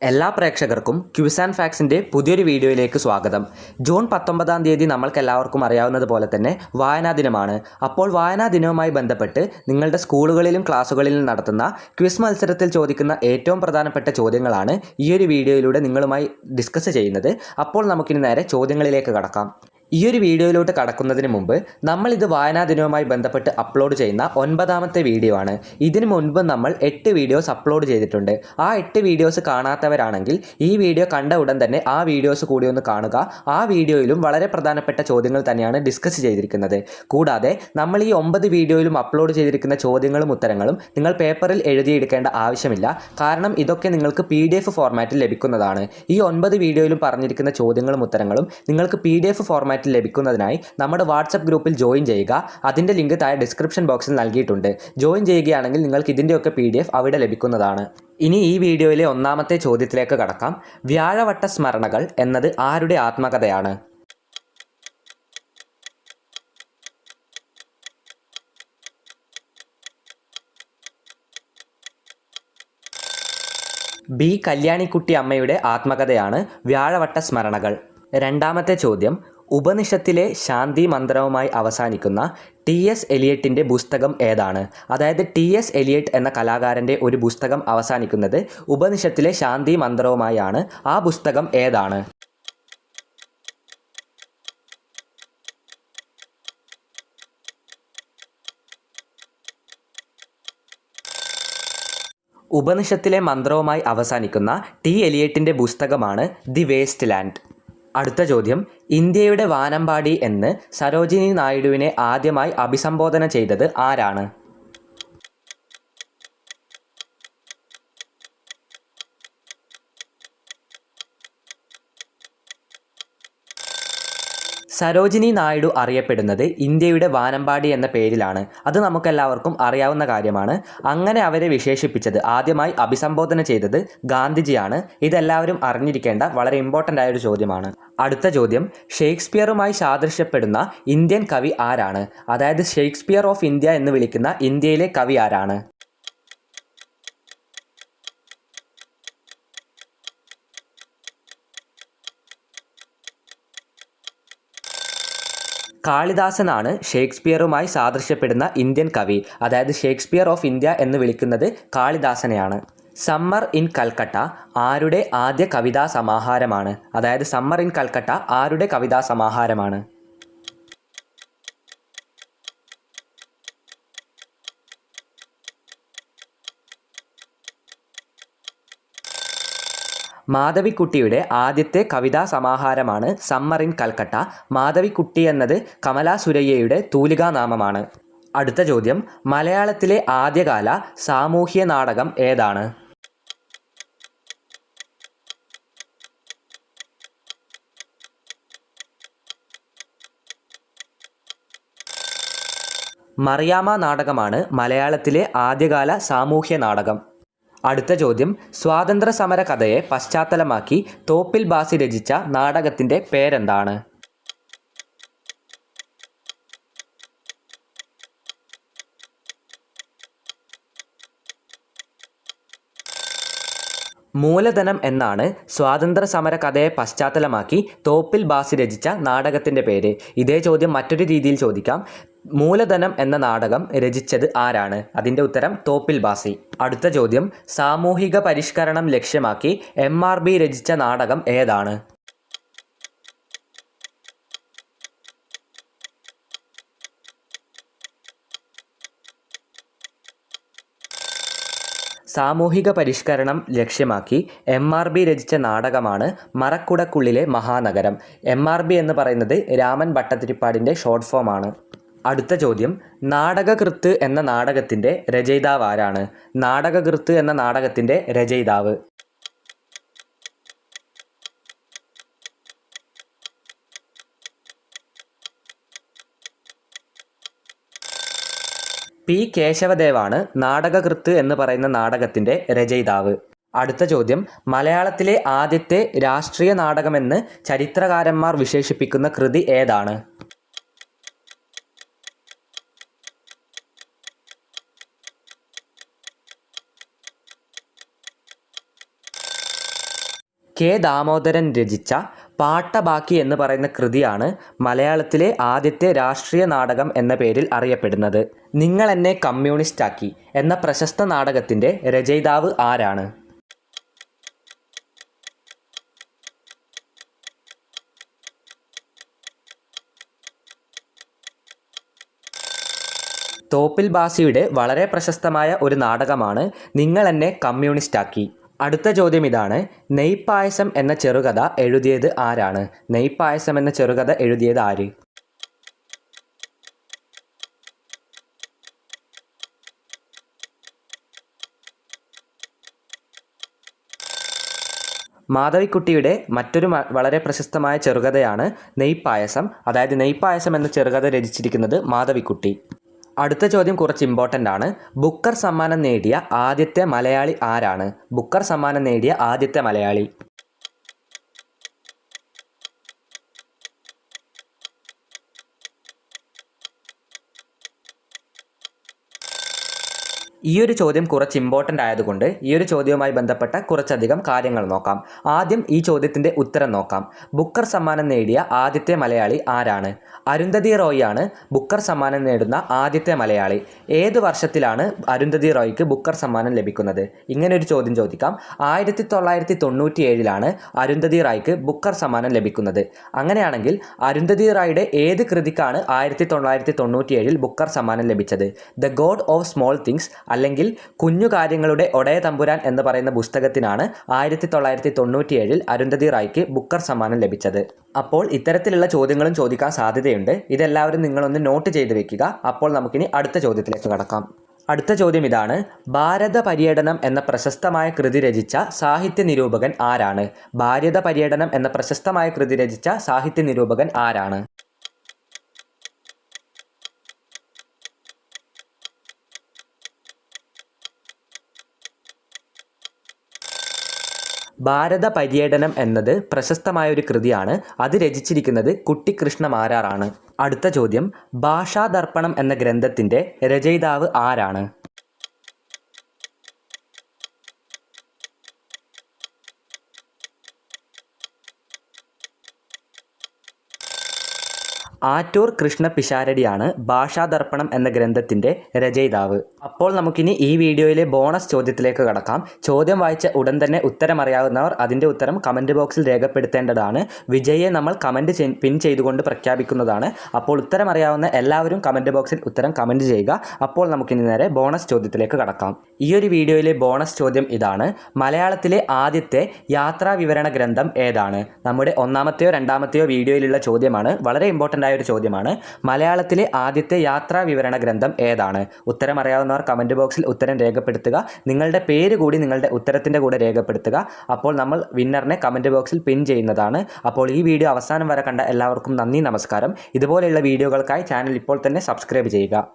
എല്ലാ പ്രേക്ഷകർക്കും quiz and ഫാക്സിൻ്റെ പുതിയൊരു വീഡിയോയിലേക്ക് സ്വാഗതം. ജൂൺ 19-ാം തീയതി നമ്മൾക്കെല്ലാവർക്കും അറിയാവുന്നതുപോലെ തന്നെ വായനാ ദിനമാണ്. അപ്പോൾ വായനാ ദിനവുമായി ബന്ധപ്പെട്ട് നിങ്ങളുടെ സ്കൂളുകളിലും ക്ലാസ്സുകളിലും നടത്തുന്ന ക്വിസ് മത്സരത്തിൽ ചോദിക്കുന്ന ഏറ്റവും പ്രധാനപ്പെട്ട ചോദ്യങ്ങളാണ് ഈ ഒരു വീഡിയോയിലൂടെ നിങ്ങളുമായി ഡിസ്കസ് ചെയ്യുന്നത്. അപ്പോൾ നമുക്കിനി നേരെ ചോദ്യങ്ങളിലേക്ക് കടക്കാം. ഈ ഒരു വീഡിയോയിലോട്ട് കടക്കുന്നതിന് മുമ്പ് നമ്മളിത് വായനാ ദിനവുമായി ബന്ധപ്പെട്ട് അപ്ലോഡ് ചെയ്യുന്ന 9ാമത്തെ വീഡിയോ ആണ്. ഇതിനു മുൻപ് നമ്മൾ 8 വീഡിയോസ് അപ്ലോഡ് ചെയ്തിട്ടുണ്ട്. ആ 8 വീഡിയോസ് കാണാത്തവരാണെങ്കിൽ ഈ വീഡിയോ കണ്ട ഉടൻ തന്നെ ആ വീഡിയോസ് കൂടി ഒന്ന് കാണുക. ആ വീഡിയോയിലും വളരെ പ്രധാനപ്പെട്ട ചോദ്യങ്ങൾ തന്നെയാണ് ഡിസ്കസ് ചെയ്തിരിക്കുന്നത്. കൂടാതെ നമ്മൾ ഈ 9 വീഡിയോയിലും അപ്ലോഡ് ചെയ്തിരിക്കുന്ന ചോദ്യങ്ങളും ഉത്തരങ്ങളും നിങ്ങൾ പേപ്പറിൽ എഴുതിയെടുക്കേണ്ട ആവശ്യമില്ല. കാരണം ഇതൊക്കെ നിങ്ങൾക്ക് PDF ഫോർമാറ്റിൽ ലഭിക്കുന്നതാണ്. ഈ 9 വീഡിയോയിലും പറഞ്ഞിരിക്കുന്ന ചോദ്യങ്ങളും ഉത്തരങ്ങളും നിങ്ങൾക്ക് PDF ഫോർമാറ്റിൽ ലഭിക്കുന്നതിനായി നമ്മുടെ വാട്സപ്പ് ഗ്രൂപ്പിൽ ജോയിൻ ചെയ്യുക. അതിൻ്റെ ലിങ്ക് താഴെ ഡിസ്ക്രിപ്ഷൻ ബോക്സിൽ നൽകിയിട്ടുണ്ട്. ജോയിൻ ചെയ്യുകയാണെങ്കിൽ നിങ്ങൾക്ക് ഇതിൻ്റെയൊക്കെ PDF അവിടെ ലഭിക്കുന്നതാണ്. ഇനി ഈ വീഡിയോയിലെ 1ാമത്തെ ചോദ്യത്തിലേക്ക് കടക്കാം. വ്യാഴവട്ട സ്മരണകൾ എന്നത് ആരുടെ ആത്മകഥയാണ്? B. കല്യാണിക്കുട്ടി അമ്മയുടെ ആത്മകഥയാണ് വ്യാഴവട്ട സ്മരണകൾ. 2ാമത്തെ ചോദ്യം. ഉപനിഷത്തിലെ ശാന്തി മന്ത്രവുമായി അവസാനിക്കുന്ന T.S. എലിയട്ടിൻ്റെ പുസ്തകം ഏതാണ്? അതായത് T.S. എലിയട്ട് എന്ന കലാകാരൻ്റെ ഒരു പുസ്തകം അവസാനിക്കുന്നത് ഉപനിഷത്തിലെ ശാന്തി മന്ത്രവുമായാണ്. ആ പുസ്തകം ഏതാണ്? ഉപനിഷത്തിലെ മന്ത്രവുമായി അവസാനിക്കുന്ന T. എലിയട്ടിൻ്റെ പുസ്തകമാണ് ദി വേസ്റ്റ് ലാൻഡ്. അടുത്ത ചോദ്യം. ഇന്ത്യയുടെ വാനമ്പാടി എന്ന് സരോജിനി നായിഡുവിനെ ആദ്യമായി അഭിസംബോധന ചെയ്തത് ആരാണ്? സരോജിനി നായിഡു അറിയപ്പെടുന്നത് ഇന്ത്യയുടെ വാനമ്പാടി എന്ന പേരിലാണ്. അത് നമുക്കെല്ലാവർക്കും അറിയാവുന്ന കാര്യമാണ്. അങ്ങനെ അവരെ വിശേഷിപ്പിച്ചത്, ആദ്യമായി അഭിസംബോധന ചെയ്തത് ഗാന്ധിജിയാണ്. ഇതെല്ലാവരും അറിഞ്ഞിരിക്കേണ്ട വളരെ ഇമ്പോർട്ടൻ്റ് ആയൊരു ചോദ്യമാണ്. അടുത്ത ചോദ്യം. ഷേക്സ്പിയറുമായി സാദൃശ്യപ്പെടുന്ന ഇന്ത്യൻ കവി ആരാണ്? അതായത് ഷേക്സ്പിയർ ഓഫ് ഇന്ത്യ എന്ന് വിളിക്കുന്ന ഇന്ത്യയിലെ കവി ആരാണ്? കാളിദാസനാണ് ഷേക്സ്പിയറുമായി സാദൃശ്യപ്പെടുന്ന ഇന്ത്യൻ കവി. അതായത് ഷേക്സ്പിയർ ഓഫ് ഇന്ത്യ എന്ന് വിളിക്കുന്നത് കാളിദാസനെയാണ്. സമ്മർ ഇൻ കൽക്കട്ട ആരുടെ ആദ്യ കവിതാ സമാഹാരമാണ്? അതായത് സമ്മർ ഇൻ കൽക്കട്ട ആരുടെ കവിതാ സമാഹാരമാണ്? മാധവിക്കുട്ടിയുടെ ആദ്യത്തെ കവിതാ സമാഹാരമാണ് സമ്മർ ഇൻ കൽക്കട്ട. മാധവിക്കുട്ടി എന്നത് കമലാ സുരയ്യയുടെ തൂലികാനാമമാണ്. അടുത്ത ചോദ്യം. മലയാളത്തിലെ ആദ്യകാല സാമൂഹ്യ നാടകം ഏതാണ്? മറിയാമ്മ നാടകമാണ് മലയാളത്തിലെ ആദ്യകാല സാമൂഹ്യ നാടകം. അടുത്ത ചോദ്യം. സ്വാതന്ത്ര്യ സമര കഥയെ പശ്ചാത്തലമാക്കി തോപ്പിൽ ഭാസി രചിച്ച നാടകത്തിൻ്റെ പേരെന്താണ്? മൂലധനം എന്നാണ് സ്വാതന്ത്ര്യ സമര കഥയെ പശ്ചാത്തലമാക്കി തോപ്പിൽ ഭാസി രചിച്ച നാടകത്തിൻ്റെ പേര്. ഇതേ ചോദ്യം മറ്റൊരു രീതിയിൽ ചോദിക്കാം. മൂലധനം എന്ന നാടകം രചിച്ചത് ആരാണ്? അതിൻ്റെ ഉത്തരം തോപ്പിൽ ഭാസി. അടുത്ത ചോദ്യം. സാമൂഹിക പരിഷ്കരണം ലക്ഷ്യമാക്കി MRB രചിച്ച നാടകം ഏതാണ്? സാമൂഹിക പരിഷ്കരണം ലക്ഷ്യമാക്കി MRB രചിച്ച നാടകമാണ് മറക്കുടക്കുള്ളിലെ മഹാനഗരം. MRB എന്ന് പറയുന്നത് രാമൻ ഭട്ടതിരിപ്പാടിൻ്റെ ഷോർട്ട് ഫോമാണ്. അടുത്ത ചോദ്യം. നാടകകൃത്ത് എന്ന നാടകത്തിൻ്റെ രചയിതാവ് ആരാണ്? നാടകകൃത്ത് എന്ന നാടകത്തിൻ്റെ രചയിതാവ്. P. കേശവദേവാണ് നാടകകൃത്ത് എന്ന് പറയുന്ന നാടകത്തിൻ്റെ രചയിതാവ്. അടുത്ത ചോദ്യം. മലയാളത്തിലെ ആദ്യത്തെ രാഷ്ട്രീയ നാടകമെന്ന് ചരിത്രകാരന്മാർ വിശേഷിപ്പിക്കുന്ന കൃതി ഏതാണ്? കെ ദാമോദരൻ രചിച്ച പാട്ടബാക്കി എന്ന് പറയുന്ന കൃതിയാണ് മലയാളത്തിലെ ആദ്യത്തെ രാഷ്ട്രീയ നാടകം എന്ന പേരിൽ അറിയപ്പെടുന്നത്. നിങ്ങൾ എന്നെ കമ്മ്യൂണിസ്റ്റാക്കി എന്ന പ്രശസ്ത നാടകത്തിൻ്റെ രചയിതാവ് ആരാണ്? തോപ്പിൽ ഭാസിയുടെ വളരെ പ്രശസ്തമായ ഒരു നാടകമാണ് നിങ്ങൾ എന്നെ കമ്മ്യൂണിസ്റ്റാക്കി. അടുത്ത ചോദ്യം ഇതാണ്: നെയ്പായസം എന്ന ചെറുകഥ എഴുതിയത് ആരാണ്? നെയ്പായസം എന്ന ചെറുകഥ എഴുതിയത് ആര്? മാധവിക്കുട്ടിയുടെ മറ്റൊരു വളരെ പ്രശസ്തമായ ചെറുകഥയാണ് നെയ്പായസം. അതായത് നെയ്പായസം എന്ന ചെറുകഥ രചിച്ചിരിക്കുന്നത് മാധവിക്കുട്ടി. അടുത്ത ചോദ്യം കുറച്ച് ഇമ്പോർട്ടൻ്റ് ആണ്. ബുക്കർ സമ്മാനം നേടിയ ആദ്യത്തെ മലയാളി ആരാണ്? ബുക്കർ സമ്മാനം നേടിയ ആദ്യത്തെ മലയാളി. ഈ ഒരു ചോദ്യം കുറച്ച് ഇമ്പോർട്ടൻ്റ് ആയതുകൊണ്ട് ഈ ഒരു ചോദ്യവുമായി ബന്ധപ്പെട്ട കുറച്ചധികം കാര്യങ്ങൾ നോക്കാം. ആദ്യം ഈ ചോദ്യത്തിൻ്റെ ഉത്തരം നോക്കാം. ബുക്കർ സമ്മാനം നേടിയ ആദ്യത്തെ മലയാളി ആരാണ്? അരുന്ധതി റോയിയാണ് ബുക്കർ സമ്മാനം നേടുന്ന ആദ്യത്തെ മലയാളി. ഏത് വർഷത്തിലാണ് അരുന്ധതി റോയിക്ക് ബുക്കർ സമ്മാനം ലഭിക്കുന്നത്? ഇങ്ങനൊരു ചോദ്യം ചോദിക്കാം. 1997 അരുന്ധതി റായ്ക്ക് ബുക്കർ സമ്മാനം ലഭിക്കുന്നത്. അങ്ങനെയാണെങ്കിൽ അരുന്ധതി റായുടെ ഏത് കൃതിക്കാണ് 1997 ബുക്കർ സമ്മാനം ലഭിച്ചത്? The God of small things അല്ലെങ്കിൽ കുഞ്ഞു കാര്യങ്ങളുടെ ഒടയ തമ്പുരാൻ എന്ന് പറയുന്ന പുസ്തകത്തിനാണ് 1997 അരുന്ധതി റായ്ക്ക് ബുക്കർ സമ്മാനം ലഭിച്ചത്. അപ്പോൾ ഇത്തരത്തിലുള്ള ചോദ്യങ്ങളും ചോദിക്കാൻ സാധ്യതയുണ്ട്. ഇതെല്ലാവരും നിങ്ങളൊന്ന് നോട്ട് ചെയ്ത് വെക്കുക. അപ്പോൾ നമുക്കിനി അടുത്ത ചോദ്യത്തിലേക്ക് കടക്കാം. അടുത്ത ചോദ്യം ഇതാണ്: ഭാരത പര്യടനം എന്ന പ്രശസ്തമായ കൃതി രചിച്ച സാഹിത്യ നിരൂപകൻ ആരാണ്? ഭാരത പര്യടനം എന്ന പ്രശസ്തമായ കൃതി രചിച്ച സാഹിത്യ നിരൂപകൻ ആരാണ്? ഭാരത പര്യടനം എന്നത് പ്രശസ്തമായൊരു കൃതിയാണ്. അത് രചിച്ചിരിക്കുന്നത് കുട്ടിക്കൃഷ്ണ മാരാറാണ്. അടുത്ത ചോദ്യം: ഭാഷാദർപ്പണം എന്ന ഗ്രന്ഥത്തിൻ്റെ രചയിതാവ് ആരാണ്? ആറ്റൂർ കൃഷ്ണ പിഷാരടിയാണ് ഭാഷാദർപ്പണം എന്ന ഗ്രന്ഥത്തിൻ്റെ രചയിതാവ്. അപ്പോൾ നമുക്കിനി ഈ വീഡിയോയിലെ ബോണസ് ചോദ്യത്തിലേക്ക് കടക്കാം. ചോദ്യം വായിച്ച ഉടൻ തന്നെ ഉത്തരം അറിയാവുന്നവർ അതിൻ്റെ ഉത്തരം കമൻറ്റ് ബോക്സിൽ രേഖപ്പെടുത്തേണ്ടതാണ്. വിജയെ നമ്മൾ കമൻറ്റ് പിൻ ചെയ്തുകൊണ്ട് പ്രഖ്യാപിക്കുന്നതാണ്. അപ്പോൾ ഉത്തരം അറിയാവുന്ന എല്ലാവരും കമൻറ്റ് ബോക്സിൽ ഉത്തരം കമൻറ്റ് ചെയ്യുക. അപ്പോൾ നമുക്കിനി നേരെ ബോണസ് ചോദ്യത്തിലേക്ക് കടക്കാം. ഈ ഒരു വീഡിയോയിലെ ബോണസ് ചോദ്യം ഇതാണ്: മലയാളത്തിലെ ആദ്യത്തെ യാത്രാ വിവരണ ഗ്രന്ഥം ഏതാണ്? നമ്മുടെ ഒന്നാമത്തെയോ രണ്ടാമത്തെയോ വീഡിയോയിലുള്ള ചോദ്യമാണ്. വളരെ ഇമ്പോർട്ടൻ്റ് ഒരു ചോദ്യമാണ്. മലയാളത്തിലെ ആദ്യത്തെ യാത്രാ വിവരണ ഗ്രന്ഥം ഏതാണ്? ഉത്തരം അറിയാവുന്നവർ കമൻറ്റ് ബോക്സിൽ ഉത്തരം രേഖപ്പെടുത്തുക. നിങ്ങളുടെ പേര് കൂടി നിങ്ങളുടെ ഉത്തരത്തിൻ്റെ കൂടെ രേഖപ്പെടുത്തുക. അപ്പോൾ നമ്മൾ വിന്നറിനെ കമൻറ്റ് ബോക്സിൽ പിൻ ചെയ്യുന്നതാണ്. അപ്പോൾ ഈ വീഡിയോ അവസാനം വരെ കണ്ട എല്ലാവർക്കും നന്ദി, നമസ്കാരം. ഇതുപോലെയുള്ള വീഡിയോകൾക്കായി ചാനൽ ഇപ്പോൾ തന്നെ സബ്സ്ക്രൈബ് ചെയ്യുക.